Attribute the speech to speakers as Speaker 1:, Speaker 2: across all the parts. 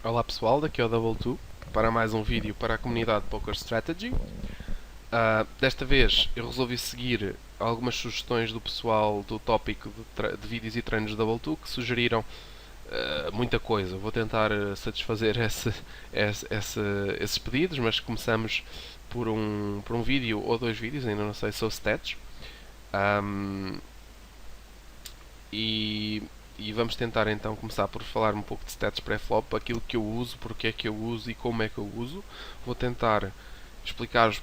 Speaker 1: Olá pessoal, daqui é o Double2 para mais um vídeo para a comunidade Poker Strategy. Desta vez eu resolvi seguir algumas sugestões do pessoal do tópico de vídeos e treinos do Double2 que sugeriram muita coisa. Vou tentar satisfazer esses pedidos, mas começamos por um vídeo ou dois vídeos, ainda não sei, sobre stats. Um, e, e vamos tentar então começar por falar um pouco de stats pré-flop, aquilo que eu uso, porque é que eu uso e como é que eu uso. Vou tentar explicar-vos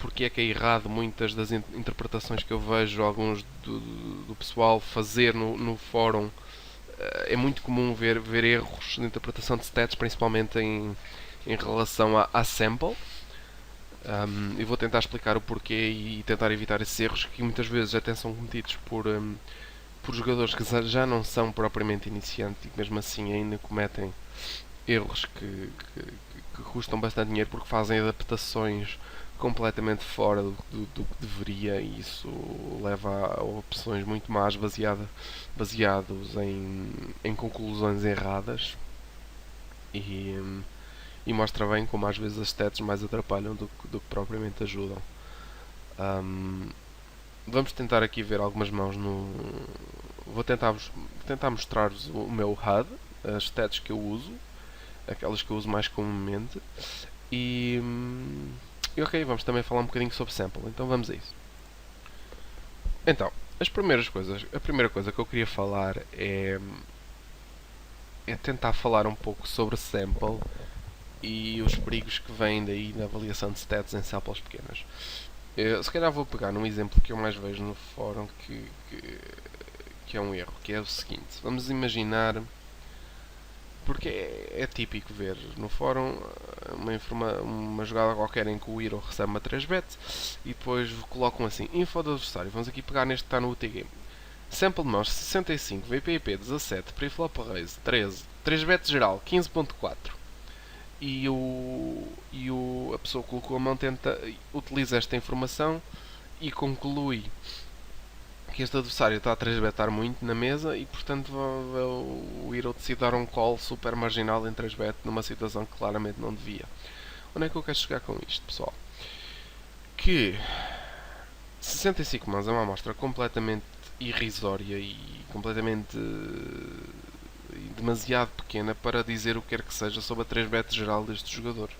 Speaker 1: porque é que é errado muitas das interpretações que eu vejo alguns do pessoal fazer no fórum. É muito comum ver erros de interpretação de stats, principalmente em relação à sample. E vou tentar explicar o porquê e tentar evitar esses erros que muitas vezes até são cometidos por jogadores que já não são propriamente iniciantes e que mesmo assim ainda cometem erros que custam bastante dinheiro porque fazem adaptações completamente fora do que deveria, e isso leva a opções muito más baseados em conclusões erradas, e, e mostra bem como às vezes as stats mais atrapalham do que propriamente ajudam. Um, Vamos tentar aqui ver algumas mãos no. Vou tentar mostrar-vos o meu HUD, as stats que eu uso, aquelas que eu uso mais comumente. E ok, vamos também falar um bocadinho sobre sample, então vamos a isso. Então, a primeira coisa que eu queria falar é tentar falar um pouco sobre sample e os perigos que vêm daí na avaliação de stats em samples pequenas. Se calhar vou pegar num exemplo que eu mais vejo no fórum que é um erro, que é o seguinte. Vamos imaginar, porque é típico ver no fórum uma jogada qualquer em que o hero recebe uma 3-bet e depois colocam assim, info do adversário. Vamos aqui pegar neste que está no UTG. Sample de mãos 65, VPIP 17, preflop raise 13, 3-bet geral 15.4. A pessoa que colocou a mão utiliza esta informação e conclui que este adversário está a 3-betar muito na mesa e portanto o hero decide dar um call super marginal em 3-bet numa situação que claramente não devia. Onde é que eu quero chegar com isto, pessoal? Que 65 mãos é uma amostra completamente irrisória e completamente demasiado pequena para dizer o que quer que seja sobre a 3-bet geral deste jogador.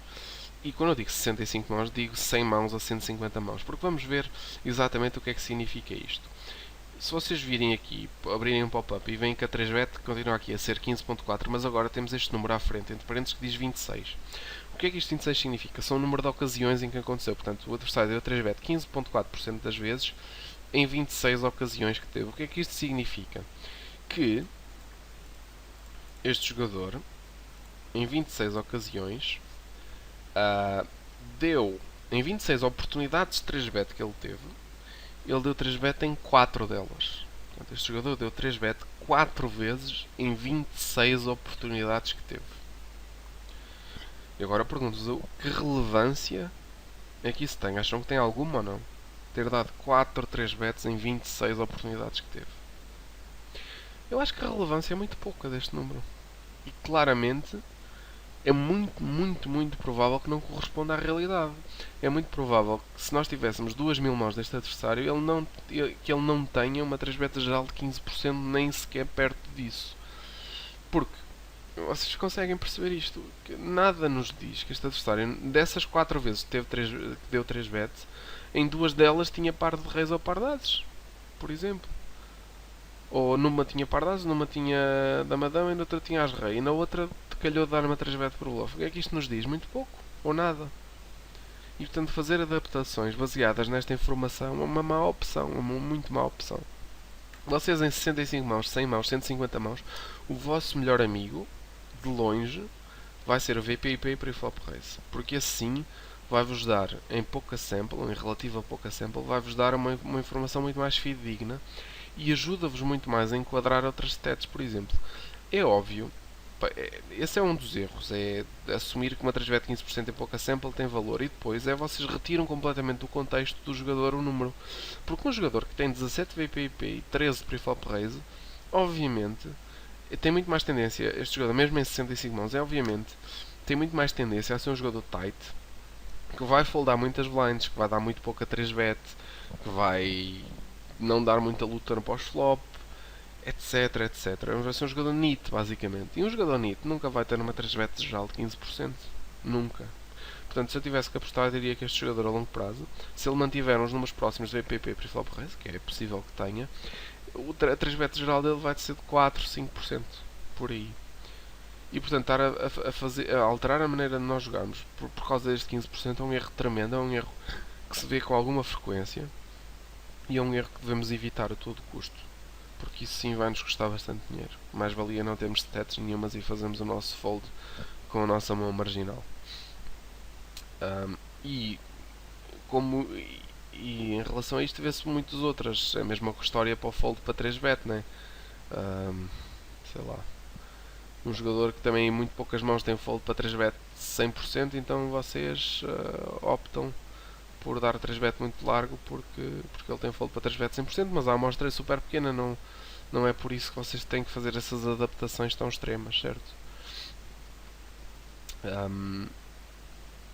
Speaker 1: E quando eu digo 65 mãos, digo 100 mãos a 150 mãos, porque vamos ver exatamente o que é que significa isto. Se vocês virem aqui, abrirem um pop-up e veem que a 3-bet continua aqui a ser 15.4, mas agora temos este número à frente, entre parênteses, que diz 26. O que é que isto 26 significa? São o número de ocasiões em que aconteceu. Portanto, o adversário deu a 3-bet 15.4% das vezes em 26 ocasiões que teve. O que é que isto significa? Que este jogador, em 26 ocasiões, deu, em 26 oportunidades de 3-bet que ele teve, ele deu 3-bet em 4 delas. Portanto, este jogador deu 3-bet 4 vezes em 26 oportunidades que teve. E agora pergunto-vos, que relevância é que isso tem? Acham que tem alguma ou não? Ter dado 4 3-bets em 26 oportunidades que teve. Eu acho que a relevância é muito pouca deste número. E claramente é muito provável que não corresponda à realidade. É muito provável que se nós tivéssemos 2000 mãos deste adversário, que ele não tenha uma 3-bet geral de 15%, nem sequer perto disso. Porque vocês conseguem perceber isto, que nada nos diz que este adversário, dessas 4 vezes que deu 3-bet, em 2 delas tinha par de reis ou par de ases, por exemplo. Ou numa tinha par de ases, numa tinha damadão e na outra tinha as rei. E na outra calhou de dar uma 3-bet por bluff. O que é que isto nos diz? Muito pouco, ou nada. E portanto fazer adaptações baseadas nesta informação é uma má opção, uma muito má opção. Vocês em 65 mãos, 100 mãos, 150 mãos, o vosso melhor amigo, de longe, vai ser o VPIP e Preflop Race. Porque assim vai-vos dar, em pouca sample, em relativa pouca sample, vai-vos dar uma informação muito mais fidedigna e ajuda-vos muito mais a enquadrar outras stats, por exemplo. É óbvio, esse é um dos erros, é assumir que uma 3-bet 15% em pouca sample tem valor, e depois vocês retiram completamente do contexto do jogador o número. Porque um jogador que tem 17 VPIP e 13 Preflop Raise, obviamente, tem muito mais tendência, este jogador, mesmo em 65 mãos, obviamente, tem muito mais tendência a ser um jogador tight, que vai foldar muitas blinds, que vai dar muito pouca 3-bet, que vai não dar muita luta no pós-flop, etc, etc. Vai ser um jogador NIT, basicamente. E um jogador NIT nunca vai ter uma 3-bet geral de 15%. Nunca. Portanto, se eu tivesse que apostar, eu diria que este jogador a longo prazo, se ele mantiver uns números próximos do EPP pre-flop raise, que é possível que tenha, a 3-bet geral dele vai ser de 4, 5% por aí. E portanto, estar a alterar a maneira de nós jogarmos por causa deste 15% é um erro tremendo, é um erro que se vê com alguma frequência e é um erro que devemos evitar a todo custo, porque isso sim vai nos custar bastante dinheiro. Mais valia não termos stats nenhumas e fazermos o nosso fold com a nossa mão marginal. E como e em relação a isto vê-se muitas outras, é a mesma história para o fold para 3-bet, né? Sei lá, um jogador que também em muito poucas mãos tem fold para 3-bet 100%, então vocês optam por dar 3-bet muito largo porque ele tem fold para 3-bet 100%, mas a amostra é super pequena, não é por isso que vocês têm que fazer essas adaptações tão extremas, certo?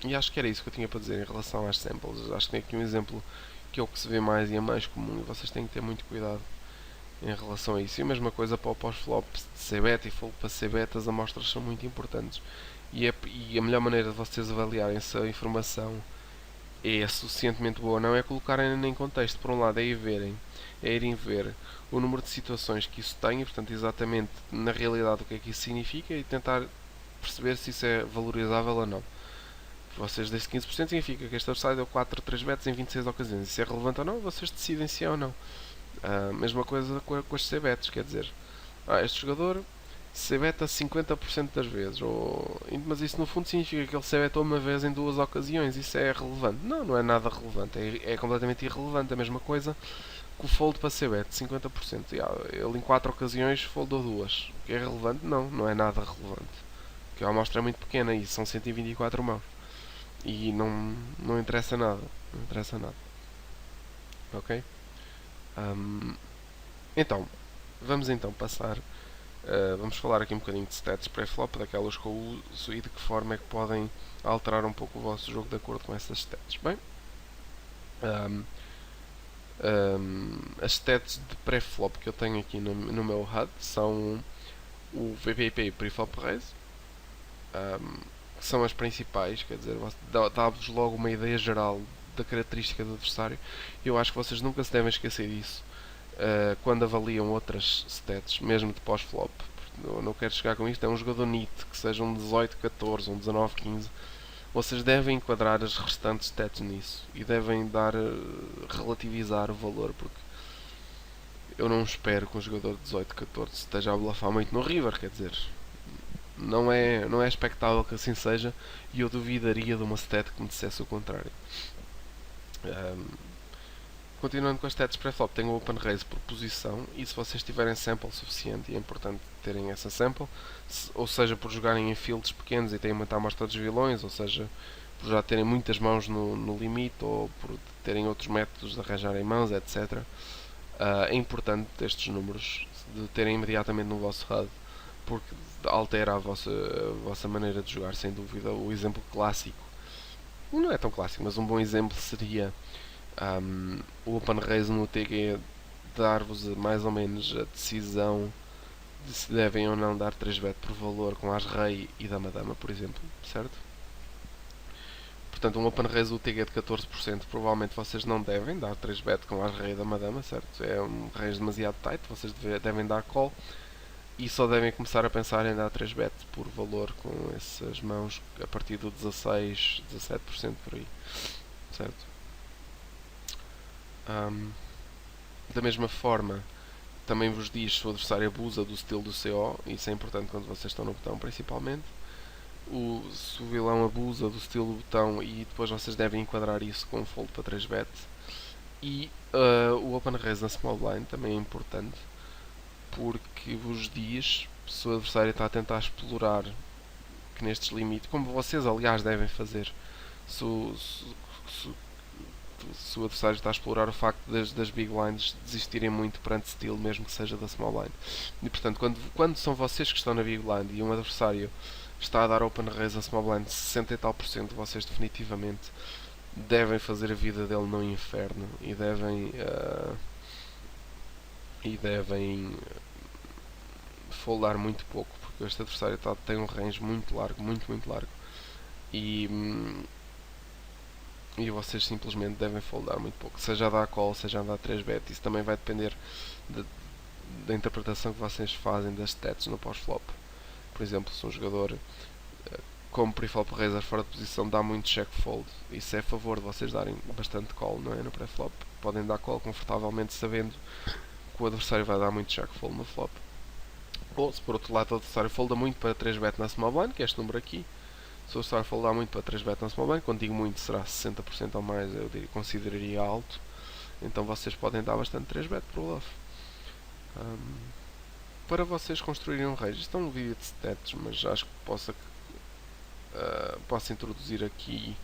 Speaker 1: E acho que era isso que eu tinha para dizer em relação às samples. Acho que tem aqui um exemplo que é o que se vê mais e é mais comum e vocês têm que ter muito cuidado em relação a isso. E a mesma coisa para o pós-flop de C-bet e fold para C-bet, as amostras são muito importantes. E a melhor maneira de vocês avaliarem se a informação é suficientemente boa ou não é colocarem em contexto. Por um lado é irem ver o número de situações que isso tem e portanto exatamente na realidade o que é que isso significa e tentar perceber se isso é valorizável ou não. Vocês deste 15% significa que este upside deu 4 3-bets em 26 ocasiões. Se é relevante ou não, vocês decidem se é ou não. Mesma coisa com as C-bets, quer dizer, este jogador C-beta 50% das vezes, mas isso no fundo significa que ele C-betou uma vez em 2 ocasiões, isso é relevante? Não, não é nada relevante, é completamente irrelevante, a mesma coisa que o fold para C-bet, 50%, ele em 4 ocasiões foldou 2, que é relevante? Não, não é nada relevante, porque a amostra é muito pequena e são 124 mãos, e não interessa nada, não interessa nada, ok? Então, vamos então passar. Vamos falar aqui um bocadinho de stats pré-flop, daquelas que eu uso e de que forma é que podem alterar um pouco o vosso jogo de acordo com essas stats. Bem, as stats de pré-flop que eu tenho aqui no meu HUD são o VPP pre-flop raise, que são as principais, quer dizer, dá-vos logo uma ideia geral da característica do adversário. Eu acho que vocês nunca se devem esquecer disso quando avaliam outras stats, mesmo de pós-flop. Eu não quero chegar com isto, é um jogador NIT, que seja um 18-14, um 19-15. Vocês devem enquadrar as restantes stats nisso e devem relativizar o valor, porque eu não espero que um jogador de 18-14 esteja a blafar muito no river, quer dizer, não é expectável que assim seja e eu duvidaria de uma stat que me dissesse o contrário. Continuando com as stats pré-flop, tenho o open raise por posição e se vocês tiverem sample suficiente, e é importante terem essa sample, ou seja, por jogarem em fields pequenos e têm muita amostra dos vilões, ou seja, por já terem muitas mãos no limite, ou por terem outros métodos de arranjarem mãos, etc. É importante estes números de terem imediatamente no vosso HUD, porque altera a vossa maneira de jogar, sem dúvida. O exemplo clássico, não é tão clássico, mas um bom exemplo seria o open raise no TG dar-vos mais ou menos a decisão de se devem ou não dar 3-bet por valor com as rei e dama-dama, por exemplo, certo? Portanto, um open raise UTG de 14%, provavelmente vocês não devem dar 3-bet com as rei e dama-dama, certo? É um raise demasiado tight, vocês devem dar call e só devem começar a pensar em dar 3-bet por valor com essas mãos a partir do 16, 17% por aí, certo? Da mesma forma, também vos diz se o adversário abusa do estilo do CO, isso é importante quando vocês estão no botão principalmente. Se o vilão abusa do estilo do botão e depois vocês devem enquadrar isso com um fold para 3-bet. E o open raise na small blind também é importante porque vos diz se o adversário está a tentar explorar que nestes limites, como vocês aliás devem fazer, se se o adversário está a explorar o facto das big blinds desistirem muito perante steal, mesmo que seja da small blind. E portanto, quando são vocês que estão na big blind e um adversário está a dar open raise a small blind 60 e tal por cento, vocês definitivamente devem fazer a vida dele no inferno e devem foldar muito pouco, porque este adversário tem um range muito largo, muito largo, e vocês simplesmente devem foldar muito pouco, seja a dar call, seja a dar 3-bet. Isso também vai depender da interpretação que vocês fazem das stats no pós-flop. Por exemplo, se um jogador como pre-flop raiser fora de posição dá muito check fold, isso é a favor de vocês darem bastante call, não é? No pré-flop podem dar call confortavelmente sabendo que o adversário vai dar muito check fold no flop. Ou se por outro lado o adversário folda muito para 3-bet na small blind, que é este número aqui, se o adversário foldar muito para 3-bet na small blind, quando digo muito será 60% ou mais, eu consideraria alto, então vocês podem dar bastante 3-bet para o bluff. Para vocês construírem um range, isto é um vídeo de stats, mas acho que posso introduzir aqui,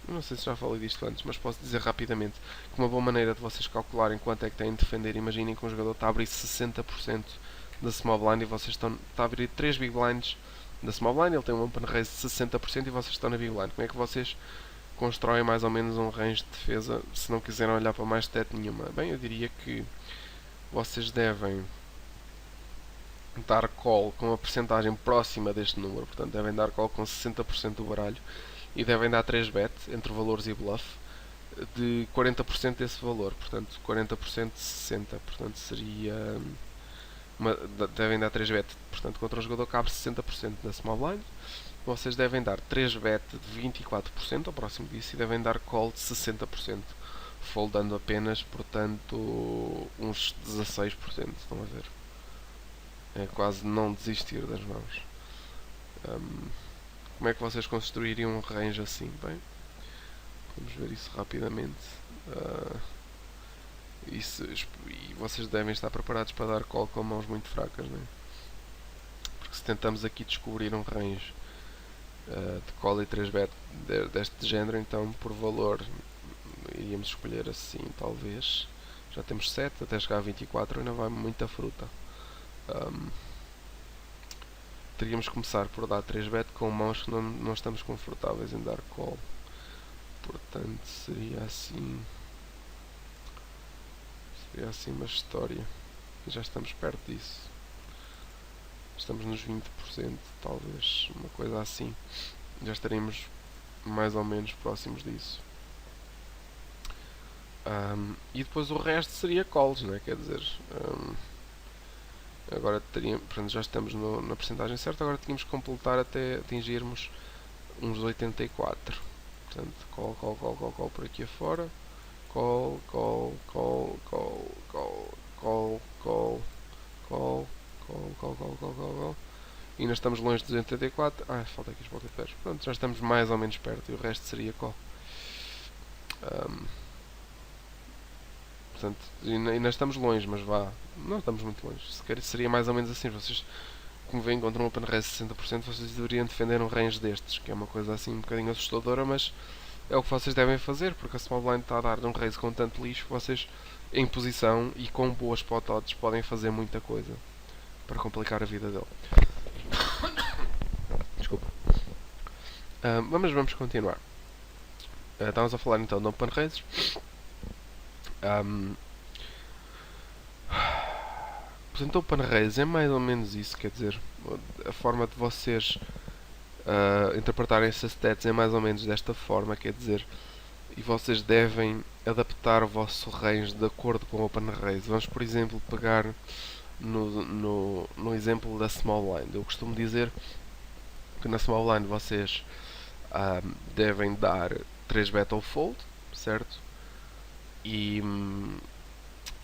Speaker 1: não sei se já falei disto antes, mas posso dizer rapidamente que uma boa maneira de vocês calcularem quanto é que têm de defender, imaginem que um jogador está a abrir 60% da small blind e vocês estão a abrir 3 big blinds da small blind, ele tem um open raise de 60% e vocês estão na big blind. Como é que vocês constroem mais ou menos um range de defesa se não quiserem olhar para mais stat nenhuma? Bem, eu diria que vocês devem dar call com uma percentagem próxima deste número, portanto devem dar call com 60% do baralho e devem dar 3-bet entre valores e bluff de 40% desse valor, portanto 40% de 60%, portanto seria devem dar 3-bet, portanto contra um jogador que abre 60% da small blind, vocês devem dar 3-bet de 24% ao próximo disso e devem dar call de 60%, foldando apenas, portanto, uns 16%, estão a ver? É quase não desistir das mãos. Como é que vocês construiriam um range assim? Bem, vamos ver isso rapidamente. E vocês devem estar preparados para dar call com mãos muito fracas, não é? Porque se tentamos aqui descobrir um range de call e 3-bet deste género, então por valor iríamos escolher assim, talvez. Já temos 7, até chegar a 24 ainda vai muita fruta. Teríamos que começar por dar 3-bet com mãos que não estamos confortáveis em dar call. Portanto, seria assim uma história. E já estamos perto disso. Estamos nos 20%, talvez, uma coisa assim. Já estaremos mais ou menos próximos disso. E depois o resto seria calls, não é? Quer dizer, agora portanto, já estamos na percentagem certa, agora tínhamos que completar até atingirmos uns 84. Portanto, call por aqui afora. Call. E ainda estamos longe de 284. Falta aqui os pocket pairs. Pronto, já estamos mais ou menos perto e o resto seria call. Portanto, ainda estamos longe, mas não estamos muito longe. Seria mais ou menos assim. Vocês, como veem, encontram um open raise de 60%, vocês deveriam defender um range destes, que é uma coisa assim um bocadinho assustadora, mas é o que vocês devem fazer, porque a small blind está a dar um raise com tanto lixo que vocês, em posição e com boas spot odds, podem fazer muita coisa para complicar a vida dele. Desculpa. Vamos continuar. Estávamos a falar então de open raises. Portanto, open raise é mais ou menos isso, quer dizer, a forma de vocês interpretarem essas stats é mais ou menos desta forma, quer dizer, e vocês devem adaptar o vosso range de acordo com o open raise. Vamos, por exemplo, pegar no exemplo da small blind. Eu costumo dizer que na small blind vocês devem dar 3-bet ou fold, certo? E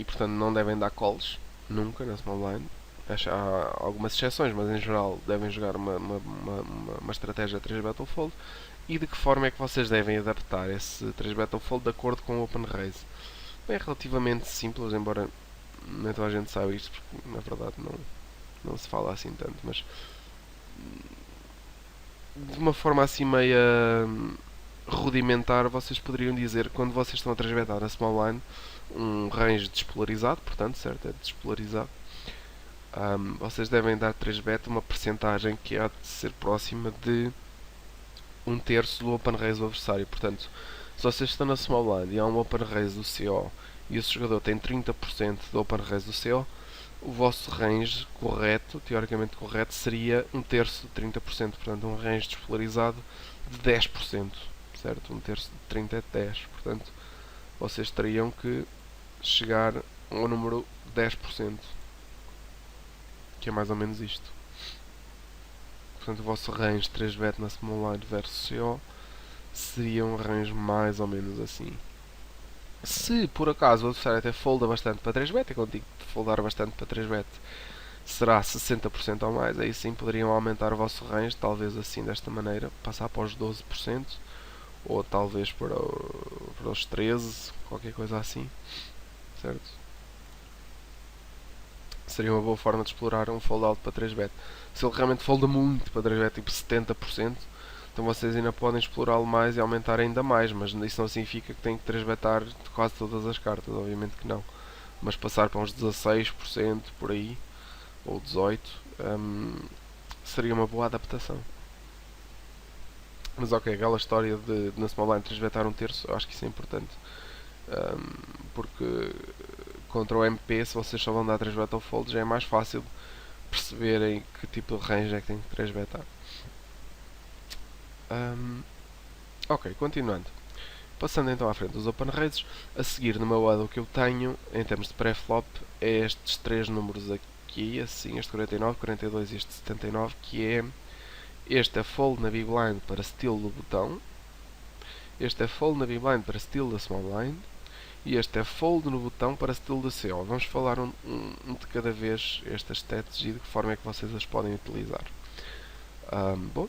Speaker 1: portanto não devem dar calls nunca na small blind. Há algumas exceções, mas em geral devem jogar uma estratégia 3-bet ou fold. E de que forma é que vocês devem adaptar esse 3-bet ou fold de acordo com o open raise? Bem, é relativamente simples, embora nem toda a gente saiba isto, porque na verdade não se fala assim tanto, mas de uma forma assim meia rudimentar, vocês poderiam dizer, quando vocês estão a transbetar na small line, um range despolarizado, portanto, certo? É despolarizado. Vocês devem dar 3bet uma percentagem que há de ser próxima de um terço do open raise do adversário. Portanto, se vocês estão na small line e há um open raise do CO e esse jogador tem 30% do open raise do CO, o vosso range correto, teoricamente correto, seria um terço de 30%. Portanto, um range despolarizado de 10%. Certo? Um terço de 30 é de 10. Portanto, vocês teriam que chegar ao número 10%. Que é mais ou menos isto. Portanto, o vosso range 3bet na small line versus CO seria um range mais ou menos assim. Se por acaso o adversário até folda bastante para 3bet, é quando digo de foldar bastante para 3bet, será 60% ou mais, aí sim poderiam aumentar o vosso range, talvez assim desta maneira, passar para os 12%, ou talvez para os 13%, qualquer coisa assim, certo? Seria uma boa forma de explorar um fold out para 3bet. Se ele realmente folda muito para 3bet, tipo 70%, então vocês ainda podem explorá-lo mais e aumentar ainda mais, mas isso não significa que têm que 3betar quase todas as cartas, obviamente que não. Mas passar para uns 16% por aí, ou 18%, seria uma boa adaptação. Mas ok, aquela história de na small line 3betar um terço, eu acho que isso é importante. Porque contra o MP, se vocês só vão dar 3bet ou fold, já é mais fácil perceberem que tipo de range é que tem que 3betar. Ok, continuando. Passando então à frente dos open raises, a seguir no meu lado o que eu tenho em termos de pré-flop é estes três números aqui, assim, este 49, 42 e este 79, que é este é fold na big blind para steal do botão, este é fold na big blind para steal da small blind e este é fold no botão para steal da CO. Vamos falar um de cada vez estas stats e de que forma é que vocês as podem utilizar. Bom,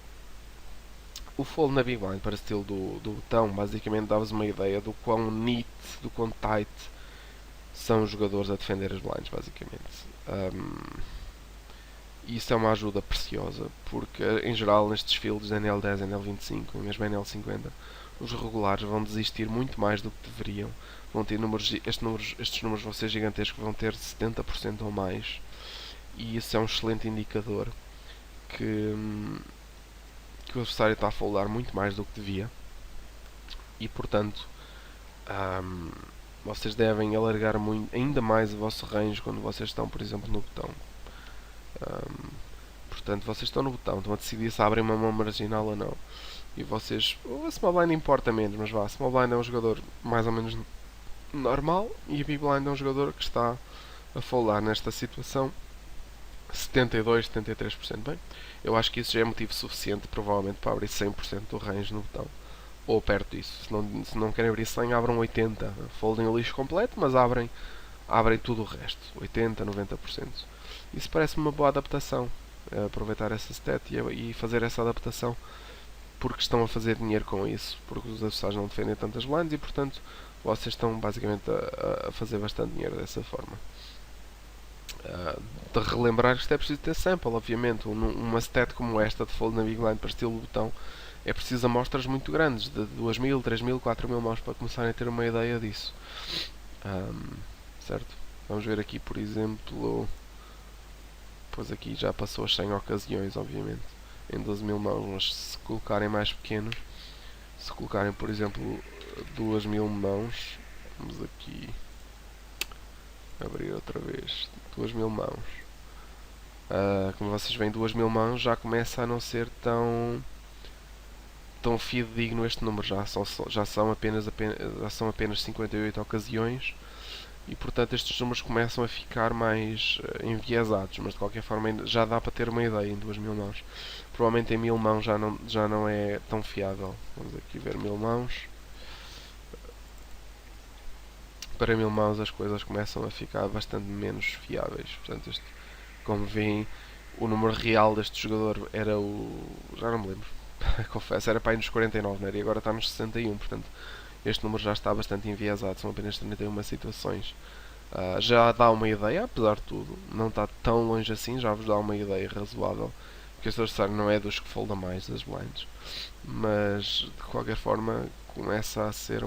Speaker 1: o fold na big blind para steal do botão basicamente dá-vos uma ideia do quão neat, do quão tight são os jogadores a defender as blinds, basicamente. Isso é uma ajuda preciosa, porque em geral nestes fields NL10, NL25 e mesmo NL50 os regulares vão desistir muito mais do que deveriam. Vão ter estes números vão ser gigantescos, vão ter 70% ou mais, e isso é um excelente indicador que o adversário está a foldar muito mais do que devia e portanto vocês devem alargar ainda mais o vosso range quando vocês estão, por exemplo, no botão. Portanto, vocês estão no botão, estão a decidir se abrem uma mão marginal ou não. E vocês, a small blind importa menos, mas vá, a small blind é um jogador mais ou menos normal e a big blind é um jogador que está a foldar nesta situação 72, 73%. Bem, eu acho que isso já é motivo suficiente provavelmente para abrir 100% do range no botão, ou perto disso. Se não querem abrir 100, abram 80%, foldem o lixo completo, mas abrem tudo o resto, 80, 90%. Isso parece-me uma boa adaptação, aproveitar essa stat e fazer essa adaptação, porque estão a fazer dinheiro com isso, porque os adversários não defendem tantas blinds e portanto vocês estão basicamente a fazer bastante dinheiro dessa forma. De relembrar que isto é preciso ter sample, obviamente. Uma stat como esta de fold na big blind para estilo botão é preciso amostras muito grandes, de 2000, 3000, 4000 mãos para começarem a ter uma ideia disso. Certo? Vamos ver aqui, por exemplo, pois aqui já passou as 100 ocasiões, obviamente, em 12.000 mãos, mas se colocarem mais pequenos, se colocarem, por exemplo, 2.000 mãos, vamos aqui abrir outra vez, 2.000 mãos. Como vocês veem, 2.000 mãos já começa a não ser tão fidedigno este número, já são apenas 58 ocasiões e portanto estes números começam a ficar mais enviesados, mas de qualquer forma já dá para ter uma ideia em 2.000 mãos. Provavelmente em 1.000 mãos já não é tão fiável. Vamos aqui ver 1.000 mãos. Para 1.000 mãos as coisas começam a ficar bastante menos fiáveis. Portanto, como veem, o número real deste jogador era já não me lembro, confesso, era para aí nos 49, não era? E agora está nos 61, portanto este número já está bastante enviesado, são apenas 31 situações. Já dá uma ideia, apesar de tudo, não está tão longe assim, já vos dá uma ideia razoável que este adversário não é dos que folda mais das blinds, mas de qualquer forma começa a ser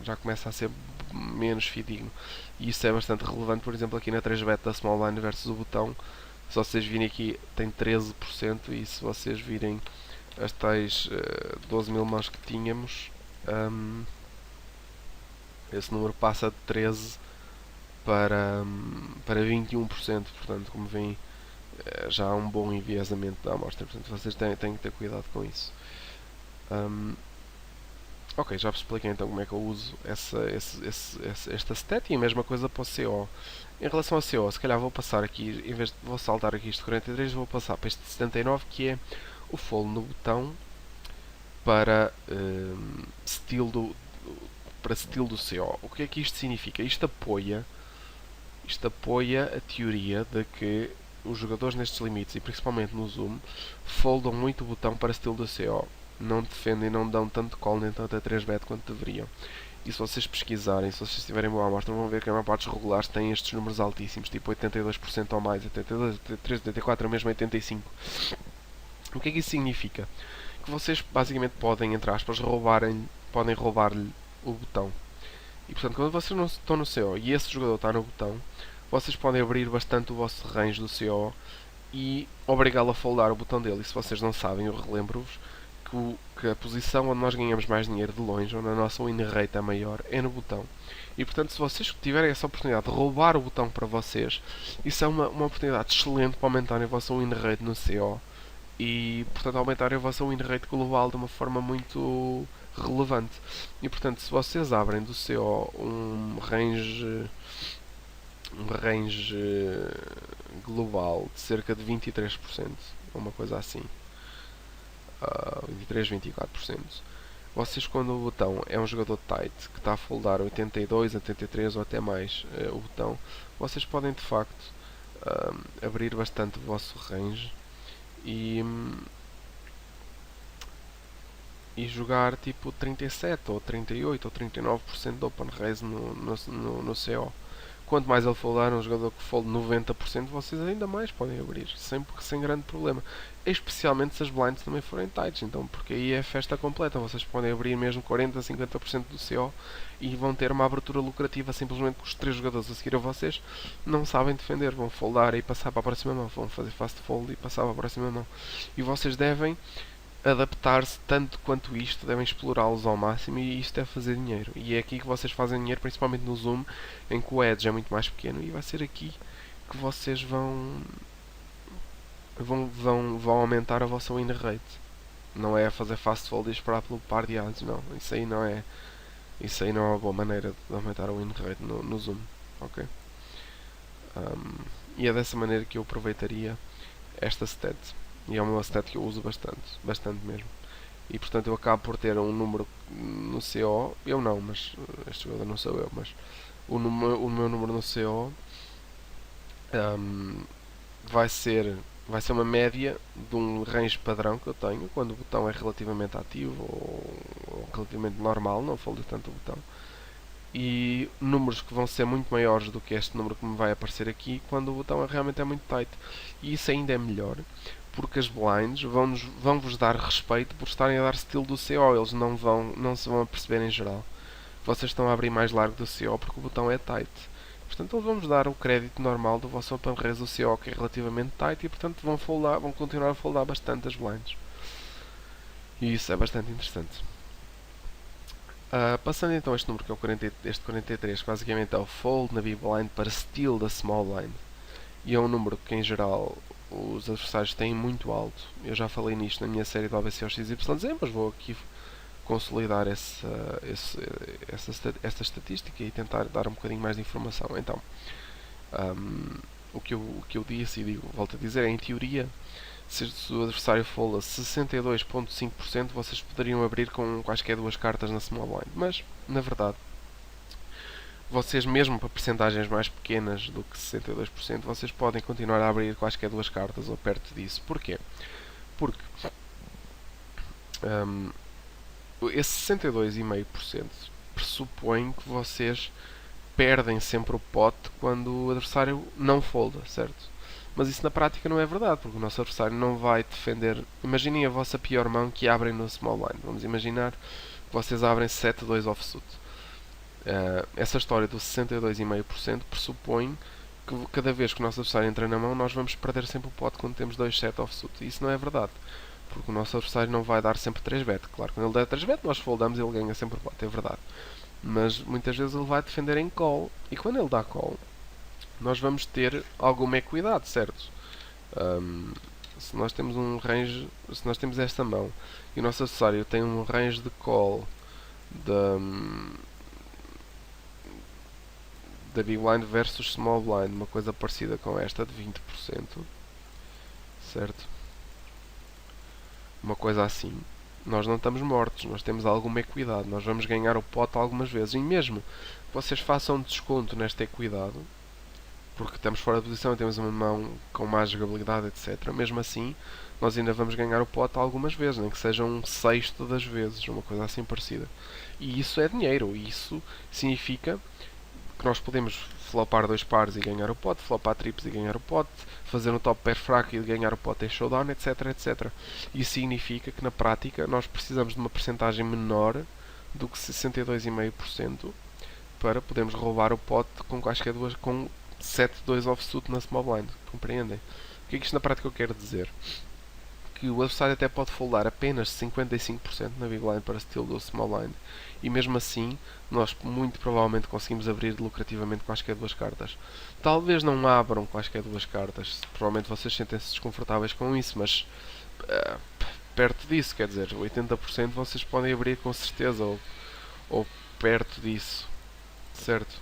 Speaker 1: já começa a ser menos fidedigno, e isso é bastante relevante. Por exemplo, aqui na 3bet da small blind versus o botão, se vocês virem aqui tem 13%, e se vocês virem as tais 12 mil mãos que tínhamos, esse número passa de 13 para 21%, portanto, como veem, já há um bom enviesamento da amostra, portanto vocês têm que ter cuidado com isso. Ok, já vos expliquei então como é que eu uso esta stat, e a mesma coisa para o CO. Em relação ao CO, se calhar vou passar aqui, em vez de vou saltar aqui este 43, vou passar para este 79, que é o fold no botão para steal do CO. O que é que isto significa? Isto apoia a teoria de que os jogadores nestes limites, e principalmente no zoom, foldam muito o botão para steal do CO. Não defendem e não dão tanto call nem tanto a 3bet quanto deveriam. E se vocês pesquisarem, se vocês tiverem boa amostra, vão ver que a maior parte dos regulares tem estes números altíssimos, tipo 82% ou mais, 82, 83, 84 ou mesmo 85%. O que é que isso significa? Que vocês basicamente podem, entre aspas, roubar-lhe o botão. E portanto, quando vocês não estão no CO e esse jogador está no botão, vocês podem abrir bastante o vosso range do CO e obrigá-lo a foldar o botão dele. E se vocês não sabem, eu relembro-vos que a posição onde nós ganhamos mais dinheiro de longe, onde a nossa win rate é maior, é no botão. E portanto, se vocês tiverem essa oportunidade de roubar o botão para vocês, isso é uma oportunidade excelente para aumentarem a vossa win rate no CO e portanto aumentarem a vossa win rate global de uma forma muito relevante. E portanto, se vocês abrem do CO um range global de cerca de 23%, ou uma coisa assim, 23, 24%, vocês, quando o botão é um jogador tight que está a foldar 82, 83 ou até mais o botão, vocês podem de facto abrir bastante o vosso range e jogar tipo 37 ou 38 ou 39% de open raise no CO. Quanto mais ele foldar, um jogador que folde 90%, vocês ainda mais podem abrir, sem grande problema. Especialmente se as blinds também forem tights, então, porque aí é festa completa. Vocês podem abrir mesmo 40, 50% do CO e vão ter uma abertura lucrativa, simplesmente que os 3 jogadores a seguir a vocês não sabem defender, vão foldar e passar para a próxima mão, vão fazer fast fold e passar para a próxima mão. E vocês devem adaptar-se tanto quanto isto, devem explorá-los ao máximo, e isto é fazer dinheiro. E é aqui que vocês fazem dinheiro, principalmente no zoom, em que o edge é muito mais pequeno, e vai ser aqui que vocês vão aumentar a vossa win rate. Não é fazer fast fold e esperar pelo par de ads, não. Isso aí não é uma boa maneira de aumentar a win rate no zoom, ok? E é dessa maneira que eu aproveitaria esta stat. E é uma stat que eu uso bastante mesmo. E portanto eu acabo por ter um número no CO, eu não, mas este jogador não sou eu, mas o meu número no CO vai ser uma média de um range padrão que eu tenho quando o botão é relativamente ativo ou relativamente normal, não foldo tanto o botão. E números que vão ser muito maiores do que este número que me vai aparecer aqui quando o botão realmente é muito tight. E isso ainda é melhor, porque as blinds vão-vos dar respeito por estarem a dar steal do CO. Eles não se vão a perceber em geral. Vocês estão a abrir mais largo do CO porque o botão é tight. Portanto, eles vão-vos dar o crédito normal do vosso open raise do CO, que é relativamente tight, e portanto vão continuar a foldar bastante as blinds. E isso é bastante interessante. Passando então a este número, que é este 43, que basicamente é o fold na big blind para steal da small blind. E é um número que em geral os adversários têm muito alto. Eu já falei nisto na minha série do ABC ao XYZ, mas vou aqui consolidar esta estatística e tentar dar um bocadinho mais de informação. Então, o que eu disse e volto a dizer é, em teoria, se o adversário folda 62,5%, vocês poderiam abrir com quaisquer 2 cartas na small blind. Mas, na verdade, vocês, mesmo para percentagens mais pequenas do que 62%, vocês podem continuar a abrir quaisquer 2 cartas ou perto disso. Porquê? Porque esse 62,5% pressupõe que vocês perdem sempre o pote quando o adversário não folda, certo? Mas isso na prática não é verdade, porque o nosso adversário não vai defender. Imaginem a vossa pior mão que abrem no small blind. Vamos imaginar que vocês abrem 7-2 offsuit. Essa história do 62,5% pressupõe que cada vez que o nosso adversário entra na mão, nós vamos perder sempre o pote quando temos 2-7 offsuit. Isso não é verdade, porque o nosso adversário não vai dar sempre 3-bet. Claro, quando ele der 3-bet, nós foldamos e ele ganha sempre o pote, é verdade. Mas muitas vezes ele vai defender em call, e quando ele dá call, nós vamos ter alguma equidade, certo? Se nós temos um range, se nós temos esta mão e o nosso adversário tem um range de call da Big Blind versus Small Blind, uma coisa parecida com esta de 20%, certo? Uma coisa assim, nós não estamos mortos, nós temos alguma equidade, nós vamos ganhar o pote algumas vezes, e mesmo que vocês façam um desconto nesta equidade, porque estamos fora de posição e temos uma mão com mais jogabilidade, etc. Mesmo assim, nós ainda vamos ganhar o pote algumas vezes, nem que seja um sexto das vezes, uma coisa assim parecida. E isso é dinheiro, e isso significa que nós podemos flopar 2 pares e ganhar o pote, flopar triplos e ganhar o pote, fazer um top pair fraco e ganhar o pote em showdown, etc, etc. Isso significa que na prática nós precisamos de uma percentagem menor do que 62,5% para podermos roubar o pote com quaisquer duas, com 7-2 offsuit na small blind. Compreendem? O que é que isto na prática eu quero dizer? Que o adversário até pode foldar apenas 55% na big blind para estilo do small blind, e mesmo assim nós muito provavelmente conseguimos abrir lucrativamente quaisquer duas cartas. Talvez não abram quaisquer duas cartas, provavelmente vocês sentem-se desconfortáveis com isso, mas perto disso, quer dizer, 80% vocês podem abrir com certeza, ou perto disso, certo?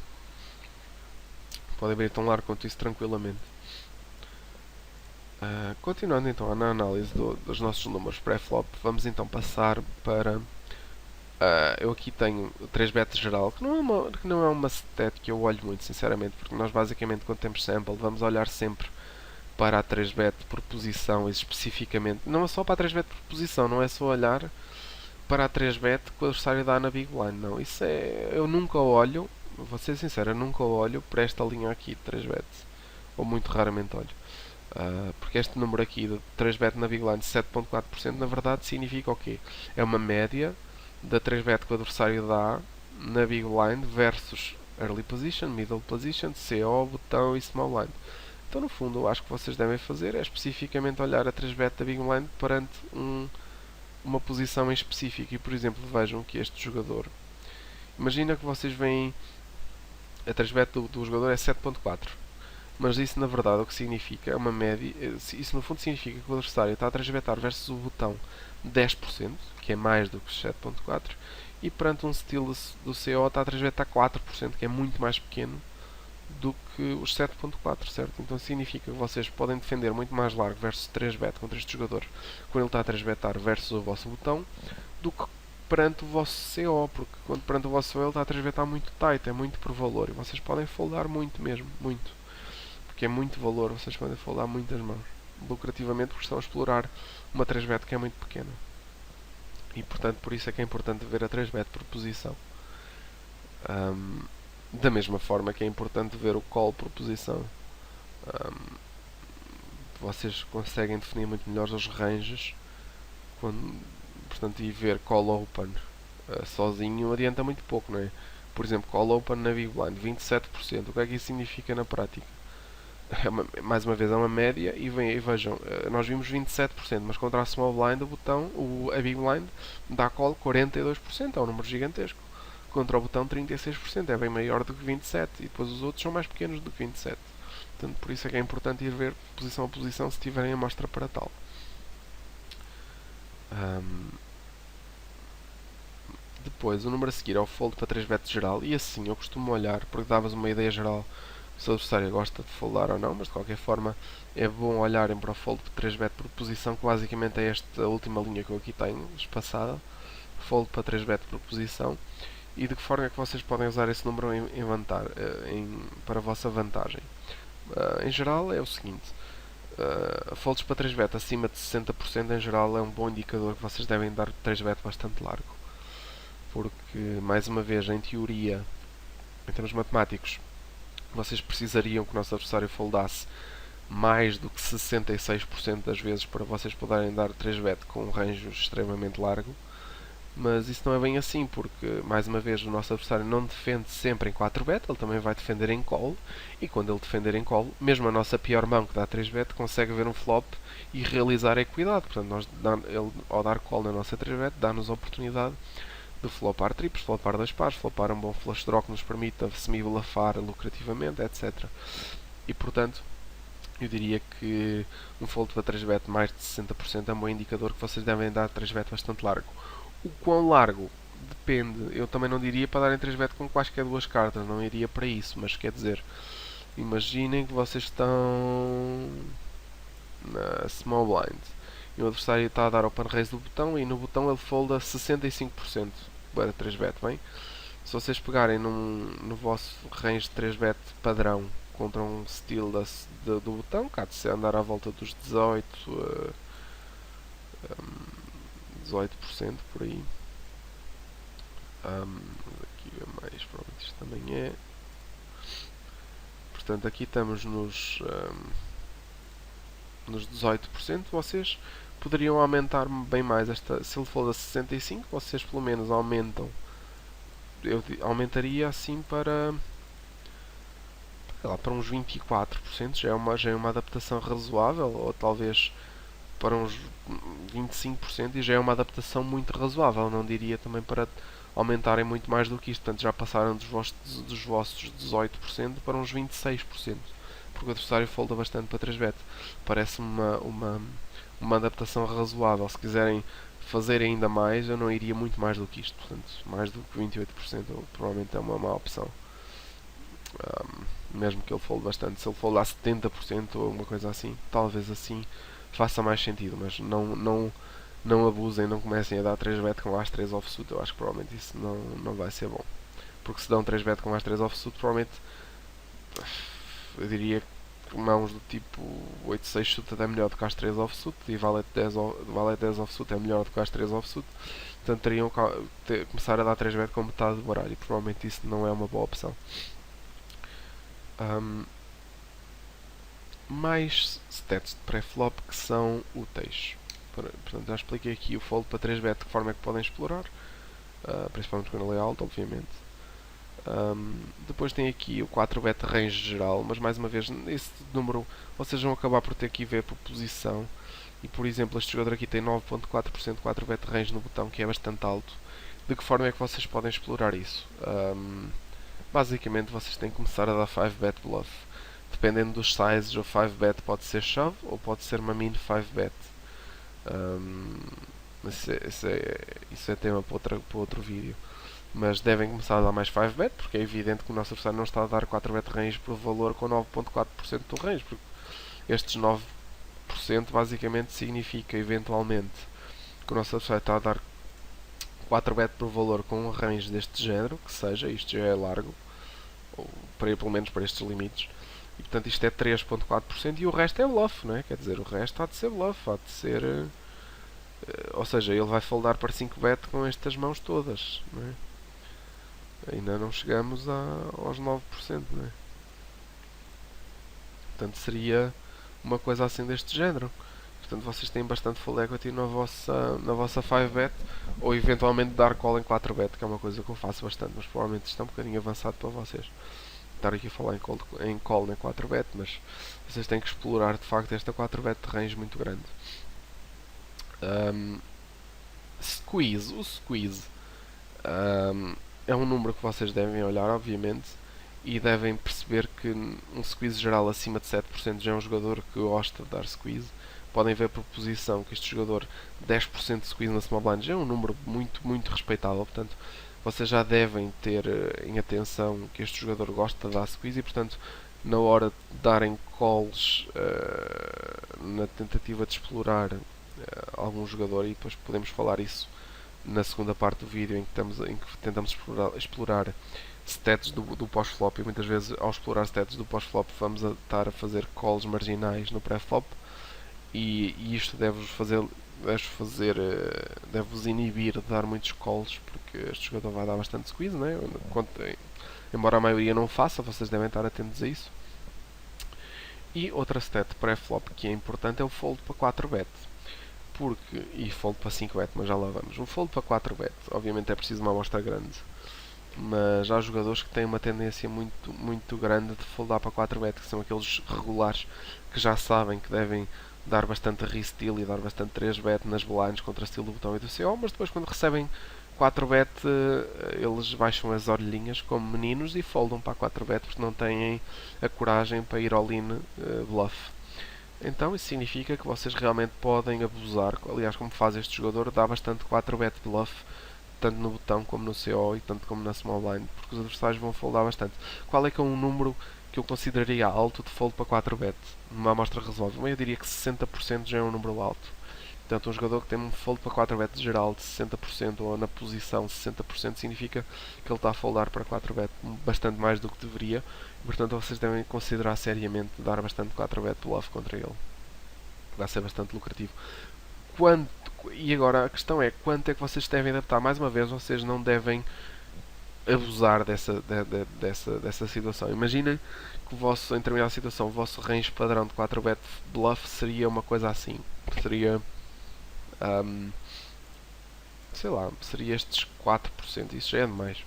Speaker 1: Podem abrir tão largo quanto isso tranquilamente. Continuando então na análise dos nossos números pré-flop, vamos então passar para... eu aqui tenho 3-bet geral, que não é uma stat que eu olho muito, sinceramente, porque nós basicamente quando temos sample vamos olhar sempre para a 3-bet por posição, e especificamente, não é só para a 3-bet por posição, não é só olhar para a 3-bet que o adversário dá na Big Blind, não, isso é... eu nunca olho, vou ser sincero, eu nunca olho para esta linha aqui de 3-bet, ou muito raramente olho. Porque este número aqui de 3-bet na Big Blind de 7.4% na verdade significa o quê? É uma média da 3-bet que o adversário dá na Big Blind versus Early Position, Middle Position, CO, botão e Small Blind. Então no fundo eu acho que vocês devem fazer é especificamente olhar a 3-bet da Big Blind perante uma posição em específico. E por exemplo, vejam que este jogador, imagina que vocês veem a 3-bet do jogador é 7.4, mas isso na verdade o que significa é uma média. Isso no fundo significa que o adversário está a 3-betar versus o botão 10%, que é mais do que os 7.4, e perante um estilo do CO está a 3-betar 4%, que é muito mais pequeno do que os 7.4, certo? Então significa que vocês podem defender muito mais largo versus 3-bet contra este jogador quando ele está a 3-betar versus o vosso botão, do que perante o vosso CO, porque quando perante o vosso CO ele está a 3-betar muito tight, é muito por valor, e vocês podem foldar muito mesmo, muito. Porque é muito valor, vocês podem foldar muitas mãos lucrativamente, porque estão a explorar uma 3-bet que é muito pequena, e portanto por isso é que é importante ver a 3-bet por posição. Da mesma forma que é importante ver o call por posição. Vocês conseguem definir muito melhor os ranges portanto, e ver call open sozinho adianta muito pouco, não é? Por exemplo, call open na Big Blind 27%, o que é que isso significa na prática? Mais uma vez é uma média, e vejam, nós vimos 27%, mas contra a Small Blind a Big Blind dá call 42%, é um número gigantesco. Contra o botão 36%, é bem maior do que 27%, e depois os outros são mais pequenos do que 27%. Portanto, por isso é que é importante ir ver posição a posição se tiverem a mostra para tal. Depois, o número a seguir é o fold para 3-bet geral, e assim eu costumo olhar, porque davas uma ideia geral se o adversário gosta de foldar ou não, mas de qualquer forma é bom olharem para o fold para 3-bet por posição, que basicamente é esta última linha que eu aqui tenho, espaçada, fold para 3-bet por posição, e de que forma é que vocês podem usar esse número para a vossa vantagem. Em geral é o seguinte, folds para 3-bet acima de 60% em geral é um bom indicador que vocês devem dar 3-bet bastante largo, porque mais uma vez, em teoria, em termos matemáticos, vocês precisariam que o nosso adversário foldasse mais do que 66% das vezes para vocês poderem dar 3-bet com um range extremamente largo. Mas isso não é bem assim, porque, mais uma vez, o nosso adversário não defende sempre em 4-bet, ele também vai defender em call, e quando ele defender em call, mesmo a nossa pior mão, que dá 3-bet, consegue ver um flop e realizar a equidade. Portanto, ele, ao dar call na nossa 3-bet, dá-nos a oportunidade de flopar triplos, flopar 2 pares, flopar um bom flush draw que nos permita semi-bluffar lucrativamente, etc. E, portanto, eu diria que um fold para 3-bet mais de 60% é um bom indicador que vocês devem dar 3-bet bastante largo. O quão largo depende. Eu também não diria para darem 3-bet com quaisquer duas cartas, não iria para isso, mas quer dizer, imaginem que vocês estão na small blind e o adversário está a dar open raise do botão e no botão ele folda 65% para 3-bet, bem? Se vocês pegarem no vosso range de 3-bet padrão contra um steal do botão, cá de se andar à volta dos 18% por aí. Aqui é mais, provavelmente isto também é. Portanto, aqui estamos nos 18%. Vocês poderiam aumentar bem mais esta. Se ele for a 65%, vocês pelo menos aumentam. Eu aumentaria assim para uns 24%. Já é uma adaptação razoável, ou talvez para uns 25%, e já é uma adaptação muito razoável. Não diria também para aumentarem muito mais do que isto. Portanto, já passaram dos vossos 18% para uns 26%, porque o adversário folda bastante para 3-bet. Parece-me uma adaptação razoável. Se quiserem fazer ainda mais, eu não iria muito mais do que isto. Portanto, mais do que 28% provavelmente é uma má opção. Mesmo que ele folde bastante. Se ele foldar 70% ou uma coisa assim, talvez assim faça mais sentido, mas não abusem, não comecem a dar 3-bet com as 3 offsuit. Eu acho que provavelmente isso não vai ser bom, porque se dão 3-bet com as 3 offsuit, provavelmente eu diria que mãos do tipo 8-6 suit é melhor do que as 3 offsuit, e valete 10 offsuit é melhor do que as 3 offsuit. Portanto, teriam que começar a dar 3-bet com metade do baralho, e provavelmente isso não é uma boa opção. Mais stats de pré-flop que são úteis. Portanto, já expliquei aqui o fold para 3-bet, de que forma é que podem explorar, principalmente quando ele é alto, obviamente. Depois tem aqui o 4-bet range geral, mas mais uma vez, esse número vocês vão acabar por ter que ver por posição. E por exemplo, este jogador aqui tem 9.4% 4-bet range no botão, que é bastante alto. De que forma é que vocês podem explorar isso? Basicamente, vocês têm que começar a dar 5-bet bluff. Dependendo dos sizes, o 5-bet pode ser shove ou pode ser uma min 5-bet. Isso é tema para outro vídeo. Mas devem começar a dar mais 5-bet, porque é evidente que o nosso adversário não está a dar 4-bet range por valor com 9.4% do range, porque estes 9% basicamente significa eventualmente que o nosso adversário está a dar 4-bet por valor com um range deste género, que seja, isto já é largo, ou pelo menos para estes limites, e portanto isto é 3.4% e o resto é bluff, não é? Quer dizer, o resto há de ser bluff, há de ser... ou seja, ele vai foldar para 5-bet com estas mãos todas, não é? Ainda não chegamos aos 9%, não é? Portanto, seria uma coisa assim deste género. Portanto, vocês têm bastante full equity na vossa 5-bet, ou eventualmente dar call em 4-bet, que é uma coisa que eu faço bastante, mas provavelmente está um bocadinho avançado para vocês estar aqui a falar em call na 4-bet, mas vocês têm que explorar de facto esta 4-bet de range muito grande. Squeeze. O squeeze é um número que vocês devem olhar, obviamente, e devem perceber que um squeeze geral acima de 7% já é um jogador que gosta de dar squeeze. Podem ver por posição que este jogador 10% de squeeze na small blind já é um número muito, muito respeitável. Portanto, vocês já devem ter em atenção que este jogador gosta de dar squeeze e, portanto, na hora de darem calls na tentativa de explorar algum jogador, e depois podemos falar isso na segunda parte do vídeo, em que tentamos explorar stats do pós-flop, e muitas vezes ao explorar stats do pós-flop vamos estar a fazer calls marginais no pré-flop, e isto deve-vos inibir de dar muitos calls, porque este jogador vai dar bastante squeeze, embora a maioria não faça, vocês devem estar atentos a isso. E outra stat pré-flop que é importante é o fold para 4-bet. E fold para 5-bet, mas já lá vamos. O fold para 4-bet, obviamente é preciso uma amostra grande. Mas há jogadores que têm uma tendência muito grande de foldar para 4-bet, que são aqueles regulares que já sabem que devem dar bastante re-steal e dar bastante 3-bet nas blinds contra estilo do botão e do CO, mas depois quando recebem 4-bet eles baixam as orelhinhas como meninos e foldam para 4-bet porque não têm a coragem para ir all-in bluff. Então isso significa que vocês realmente podem abusar, aliás como faz este jogador, dá bastante 4-bet bluff tanto no botão como no CO e tanto como na small blind, porque os adversários vão foldar bastante. Qual é que é um número que eu consideraria alto de fold para 4-bet numa amostra razoável? Eu diria que 60% já é um número alto. Portanto, um jogador que tem um fold para 4-bet geral de 60% ou na posição 60% significa que ele está a foldar para 4-bet bastante mais do que deveria. E, portanto, vocês devem considerar seriamente dar bastante 4-bet bluff contra ele. Vai ser bastante lucrativo. E agora a questão é quanto é que vocês devem adaptar. Mais uma vez, vocês não devem abusar dessa situação. Imaginem que em determinada situação, o vosso range padrão de 4-bet bluff seria uma coisa assim. Seria, sei lá, seria estes 4%. Isso já é demais.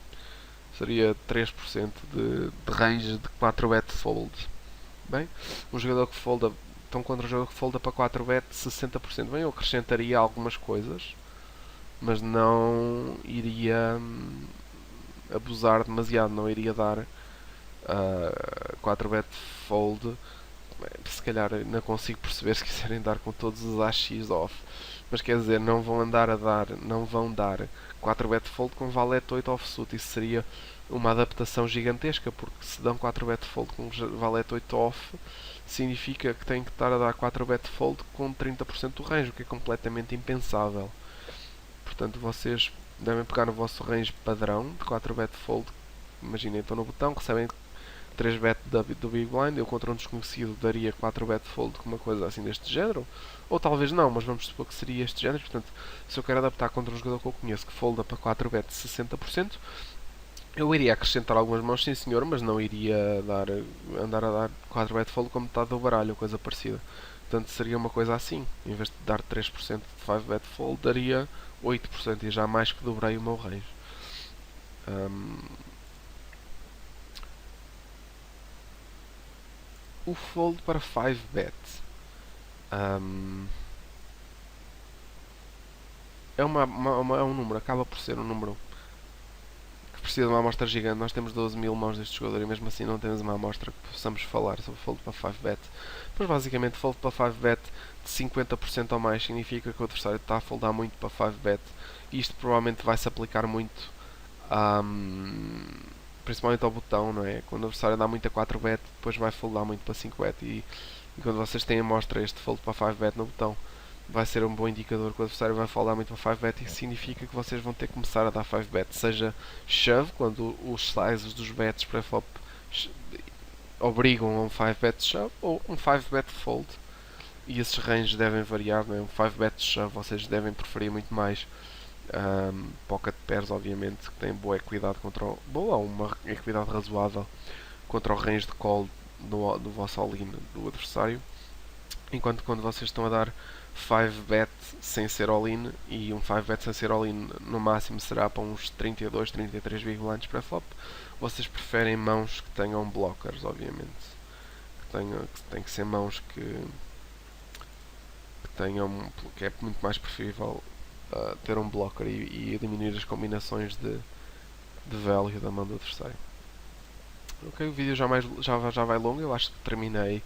Speaker 1: Seria 3% de range de 4-bet fold. Bem, um jogador que folda então contra um jogador que folda para 4-bet 60%. Bem, eu acrescentaria algumas coisas, mas não iria abusar demasiado, não iria dar 4-bet fold. Se calhar não consigo perceber se quiserem dar com todos os AX off, mas quer dizer, não vão dar 4-bet fold com valete 8 offsuit. Isso seria uma adaptação gigantesca, porque se dão 4-bet fold com valete 8 off, significa que têm que estar a dar 4-bet fold com 30% do range, o que é completamente impensável. Portanto, vocês devem pegar no vosso range padrão de 4-bet fold. Imaginem, estão no botão, recebem 3-bet do Big Blind, eu contra um desconhecido daria 4-bet fold com uma coisa assim deste género, ou talvez não, mas vamos supor que seria este género. Portanto, se eu quero adaptar contra um jogador que eu conheço que folda para 4-bet 60%, eu iria acrescentar algumas mãos, sim senhor, mas não iria andar a dar 4-bet fold com metade do baralho, ou coisa parecida. Portanto, seria uma coisa assim, em vez de dar 3% de 5-bet fold, daria 8% e já mais que dobrei o meu range. O fold para 5-bet é um número, acaba por ser um número que precisa de uma amostra gigante. Nós temos 12 mil mãos deste jogador e mesmo assim não temos uma amostra que possamos falar sobre fold para 5-bet. Mas basicamente fold para 5-bet de 50% ou mais significa que o adversário está a foldar muito para 5-bet, e isto provavelmente vai se aplicar muito principalmente ao botão, não é? Quando o adversário dá muito a 4-bet, depois vai foldar muito para 5-bet, e quando vocês têm a amostra este fold para 5-bet no botão, vai ser um bom indicador que o adversário vai foldar muito para 5-bet, e significa que vocês vão ter que começar a dar 5-bet, seja shove, quando os sizes dos bets pré-flop obrigam a um 5-bet shove, ou um 5-bet fold, e esses ranges devem variar, não é? Um 5-bet shove vocês devem preferir muito mais pocket pairs, obviamente, que têm boa equidade contra uma equidade razoável contra o range de call do vosso all-in do adversário, enquanto quando vocês estão a dar 5-bet sem ser all-in, e um 5-bet sem ser all-in no máximo será para uns 32, 33 big blinds para flop, vocês preferem mãos que tenham blockers, obviamente, que têm que ser mãos que é muito mais preferível ter um blocker e diminuir as combinações de value da mão do adversário. Ok, o vídeo já vai longo, eu acho que terminei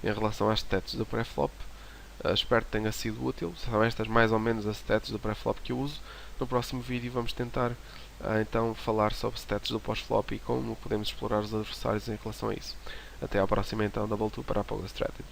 Speaker 1: em relação às stats do pré-flop. Espero que tenha sido útil. São estas mais ou menos as stats do pré-flop que eu uso. No próximo vídeo vamos tentar então falar sobre stats do pós-flop e como podemos explorar os adversários em relação a isso. Até à próxima então, Double 2 para a Pogo Strategy.